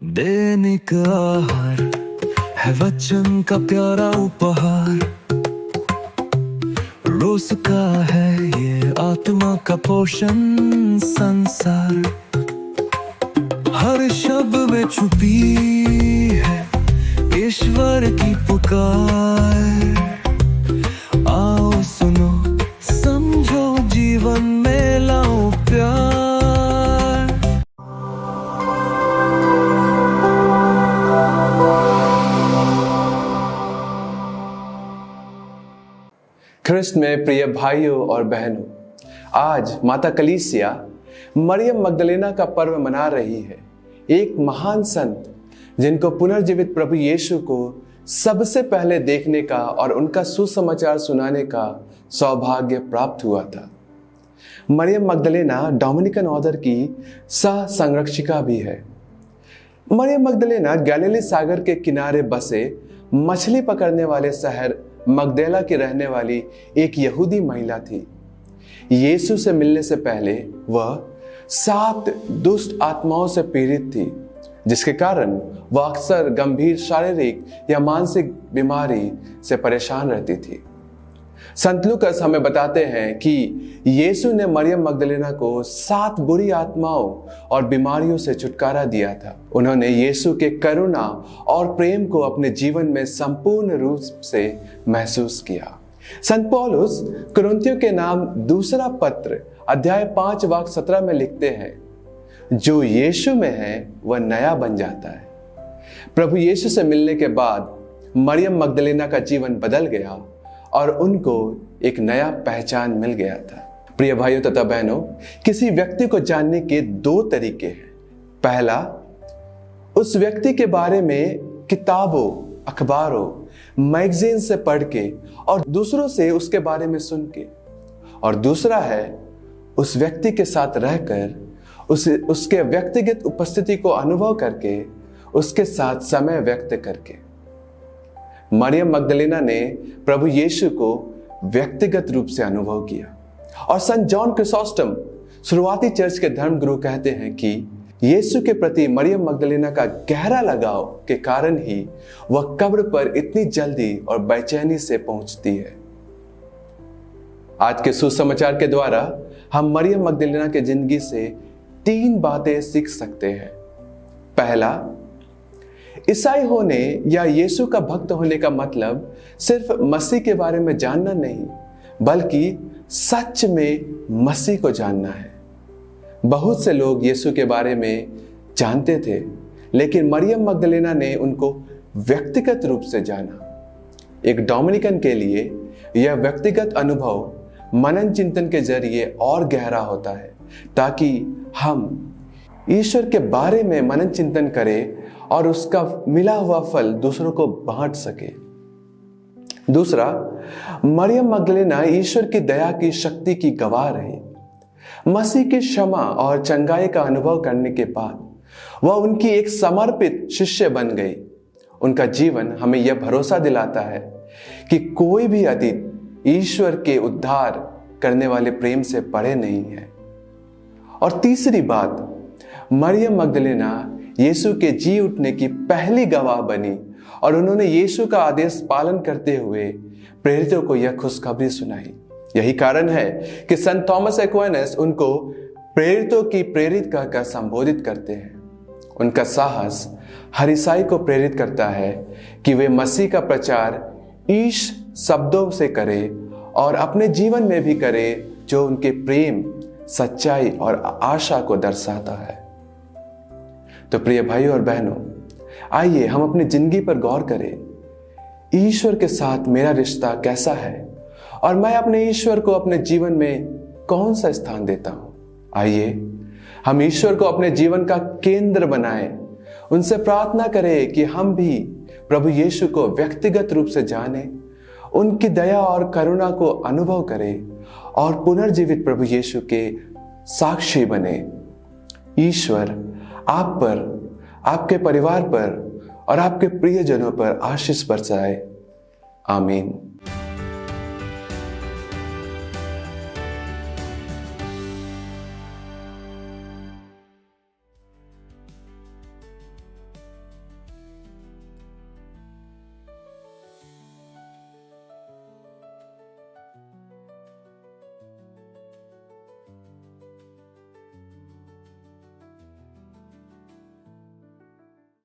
दैनिक आहार है वचन का प्यारा उपहार। रोज का है ये आत्मा का पोषण संसार। हर शब्द में छुपी है ईश्वर की पुकार। आओ सुनो समझो जीवन में लाओ प्यार। ख्रिस्त में प्रिय भाइयों और बहनों, आज माता कलीसिया मरियम मगदलेना का पर्व मना रही है। एक महान संत जिनको पुनर्जीवित प्रभु यीशु को सबसे पहले देखने का और उनका सुसमाचार सुनाने का सौभाग्य प्राप्त हुआ था। मरियम मगदलेना डोमिनिकन ऑर्डर की सह संरक्षिका भी है। मरियम मगदलेना गैलीली सागर के किनारे बसे मछली पकड़ने वाले शहर मगदला की रहने वाली एक यहूदी महिला थी। यीशु से मिलने से पहले वह 7 दुष्ट आत्माओं से पीड़ित थी, जिसके कारण वह अक्सर गंभीर शारीरिक या मानसिक बीमारी से परेशान रहती थी। संत लूकास हमें बताते हैं कि यीशु ने मरियम मगदलेना को 7 बुरी आत्माओं और बीमारियों से छुटकारा दिया था। उन्होंने यीशु के करुणा और प्रेम को अपने जीवन में संपूर्ण रूप से महसूस किया। संत पौलुस कुरिन्थियों के नाम दूसरा पत्र अध्याय 5 वाक्य 17 में लिखते हैं, जो यीशु में है वह नया बन जाता है। प्रभु यीशु से मिलने के बाद मरियम मगदलेना का जीवन बदल गया और उनको एक नया पहचान मिल गया था। प्रिय भाइयों तथा बहनों, किसी व्यक्ति को जानने के 2 तरीके हैं। पहला, उस व्यक्ति के बारे में किताबों, अखबारों, मैगजीन से पढ़ के और दूसरों से उसके बारे में सुन के। और दूसरा है उस व्यक्ति के साथ रहकर उसके व्यक्तिगत उपस्थिति को अनुभव करके उसके साथ समय व्यक्त करके। मरियम मगदलेना ने प्रभु यीशु को व्यक्तिगत रूप से अनुभव किया। और संत जॉन क्रिसोस्टम शुरुआती चर्च के धर्मगुरु कहते हैं कि यीशु के प्रति मरियम मगदलेना का गहरा लगाव के कारण ही वह कब्र पर इतनी जल्दी और बेचैनी से पहुंचती है। आज के सुसमाचार के द्वारा हम मरियम मगदलेना के जिंदगी से 3 बातें सीख सकते हैं। पहला, ईसाई होने या यीशु का भक्त होने का मतलब सिर्फ मसीह के बारे में जानना नहीं, बल्कि सच में मसीह को जानना है। बहुत से लोग यीशु के बारे में जानते थे, लेकिन मरियम मगदलेना ने उनको व्यक्तिगत रूप से जाना। एक डोमिनिकन के लिए यह व्यक्तिगत अनुभव मनन चिंतन के जरिए और गहरा होता है, ताकि हम ईश्वर के बारे में मनन चिंतन करें और उसका मिला हुआ फल दूसरों को बांट सके। दूसरा, मरियम मगदलेना ईश्वर की दया की शक्ति की गवाह रही। मसीह की क्षमा और चंगाई का अनुभव करने के बाद वह उनकी एक समर्पित शिष्य बन गई। उनका जीवन हमें यह भरोसा दिलाता है कि कोई भी अतीत ईश्वर के उद्धार करने वाले प्रेम से परे नहीं है। और तीसरी बात, मरियम मगदलेना यीशु के जी उठने की पहली गवाह बनी और उन्होंने यीशु का आदेश पालन करते हुए प्रेरितों को यह खुशखबरी सुनाई। यही कारण है कि संत थॉमस एक्विनास उनको प्रेरितों की प्रेरित कहकर संबोधित करते हैं। उनका साहस हर ईसाई को प्रेरित करता है कि वे मसीह का प्रचार ईश शब्दों से करें और अपने जीवन में भी करें, जो उनके प्रेम, सच्चाई और आशा को दर्शाता है। तो प्रिय भाइयों और बहनों, आइए हम अपनी जिंदगी पर गौर करें। ईश्वर के साथ मेरा रिश्ता कैसा है और मैं अपने ईश्वर को अपने जीवन में कौन सा स्थान देता हूं। आइए हम ईश्वर को अपने जीवन का केंद्र बनाएं। उनसे प्रार्थना करें कि हम भी प्रभु यीशु को व्यक्तिगत रूप से जानें, उनकी दया और करुणा को अनुभव करें और पुनर्जीवित प्रभु यीशु के साक्षी बने। ईश्वर आप पर, आपके परिवार पर और आपके प्रियजनों पर आशीष बरसाए। आमीन।